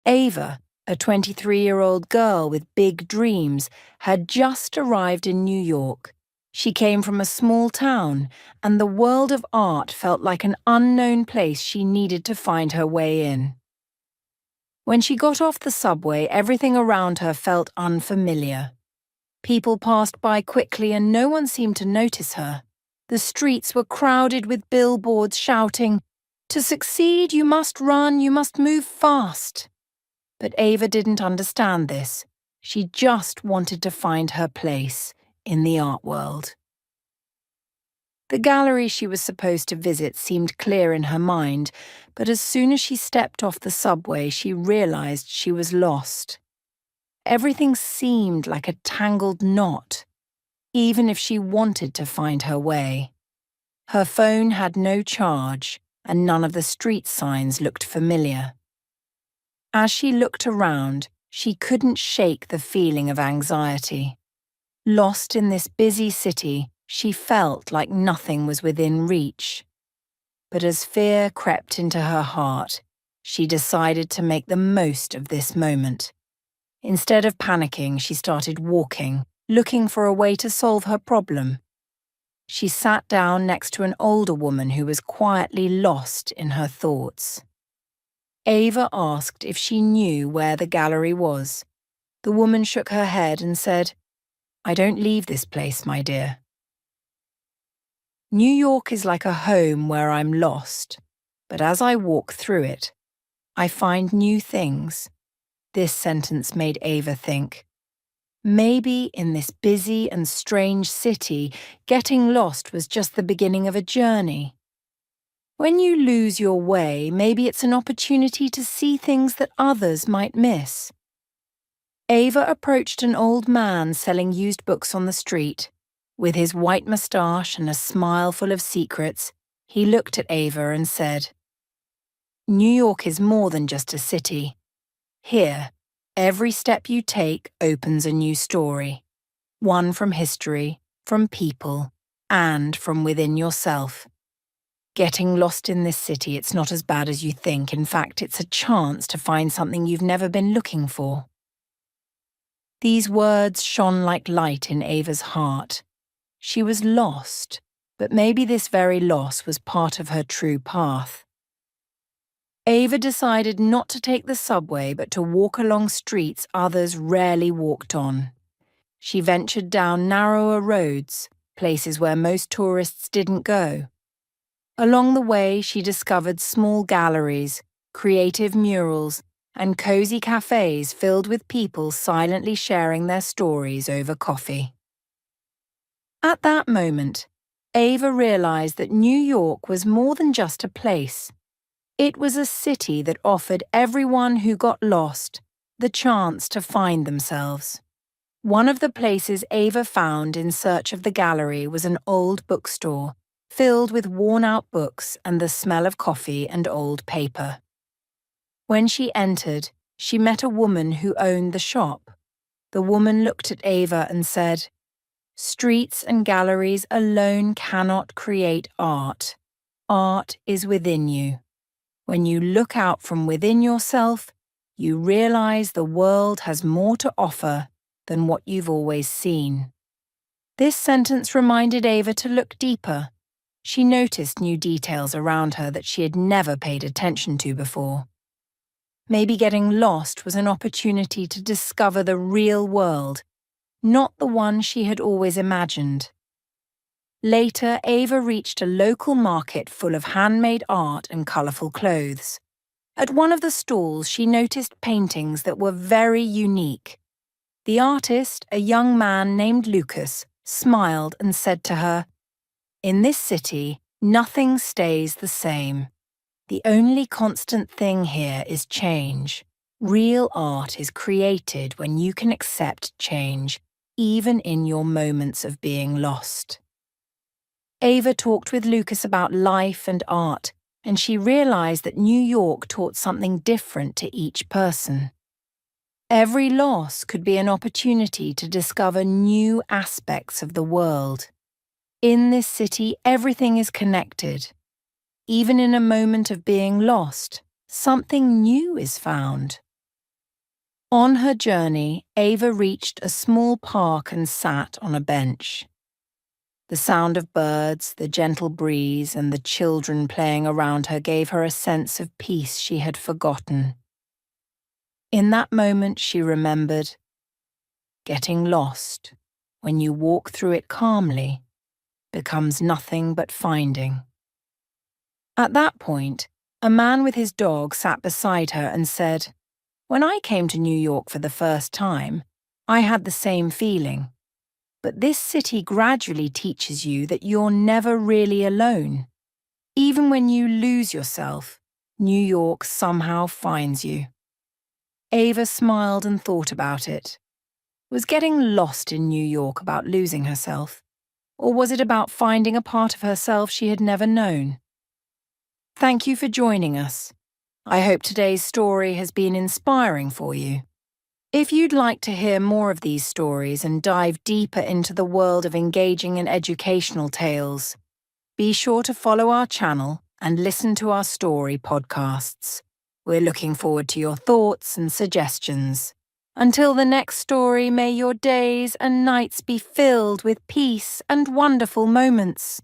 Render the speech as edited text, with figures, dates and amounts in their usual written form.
Ava, a 23-year-old girl with big dreams, had just arrived in New York. She came from a small town, and the world of art felt like an unknown place she needed to find her way in. When she got off the subway, everything around her felt unfamiliar. People passed by quickly and no one seemed to notice her. The streets were crowded with billboards shouting, "To succeed, you must run, you must move fast." But Ava didn't understand this. She just wanted to find her place in the art world. The gallery she was supposed to visit seemed clear in her mind, but as soon as she stepped off the subway, she realized she was lost. Everything seemed like a tangled knot, even if she wanted to find her way. Her phone had no charge, and none of the street signs looked familiar. As she looked around, she couldn't shake the feeling of anxiety. Lost in this busy city, she felt like nothing was within reach. But as fear crept into her heart, she decided to make the most of this moment. Instead of panicking, she started walking, looking for a way to solve her problem. She sat down next to an older woman who was quietly lost in her thoughts. Ava asked if she knew where the gallery was. The woman shook her head and said, "I don't leave this place, my dear." New York is like a home where I'm lost, but as I walk through it, I find new things. This sentence made Ava think. Maybe in this busy and strange city, getting lost was just the beginning of a journey. When you lose your way, maybe it's an opportunity to see things that others might miss. Ava approached an old man selling used books on the street. With his white moustache and a smile full of secrets, he looked at Ava and said, "New York is more than just a city. Here, every step you take opens a new story. One from history, from people, and from within yourself. Getting lost in this city, it's not as bad as you think. In fact, it's a chance to find something you've never been looking for." These words shone like light in Ava's heart. She was lost, but maybe this very loss was part of her true path. Ava decided not to take the subway but to walk along streets others rarely walked on. She ventured down narrower roads, places where most tourists didn't go. Along the way, she discovered small galleries, creative murals, and cozy cafes filled with people silently sharing their stories over coffee. At that moment, Ava realized that New York was more than just a place. It was a city that offered everyone who got lost the chance to find themselves. One of the places Ava found in search of the gallery was an old bookstore, filled with worn-out books and the smell of coffee and old paper. When she entered, she met a woman who owned the shop. The woman looked at Ava and said, "Streets and galleries alone cannot create art. Art is within you. When you look out from within yourself, you realize the world has more to offer than what you've always seen." This sentence reminded Ava to look deeper. She noticed new details around her that she had never paid attention to before. Maybe getting lost was an opportunity to discover the real world, not the one she had always imagined. Later, Ava reached a local market full of handmade art and colourful clothes. At one of the stalls, she noticed paintings that were very unique. The artist, a young man named Lucas, smiled and said to her, "In this city, nothing stays the same. The only constant thing here is change. Real art is created when you can accept change, even in your moments of being lost." Ava talked with Lucas about life and art, and she realized that New York taught something different to each person. Every loss could be an opportunity to discover new aspects of the world. In this city, everything is connected. Even in a moment of being lost, something new is found. On her journey, Ava reached a small park and sat on a bench. The sound of birds, the gentle breeze, and the children playing around her gave her a sense of peace she had forgotten. In that moment, she remembered, getting lost, when you walk through it calmly, becomes nothing but finding. At that point, a man with his dog sat beside her and said, "When I came to New York for the first time, I had the same feeling. But this city gradually teaches you that you're never really alone. Even when you lose yourself, New York somehow finds you." Ava smiled and thought about it. Was getting lost in New York about losing herself? Or was it about finding a part of herself she had never known? Thank you for joining us. I hope today's story has been inspiring for you. If you'd like to hear more of these stories and dive deeper into the world of engaging and educational tales, be sure to follow our channel and listen to our story podcasts. We're looking forward to your thoughts and suggestions. Until the next story, may your days and nights be filled with peace and wonderful moments.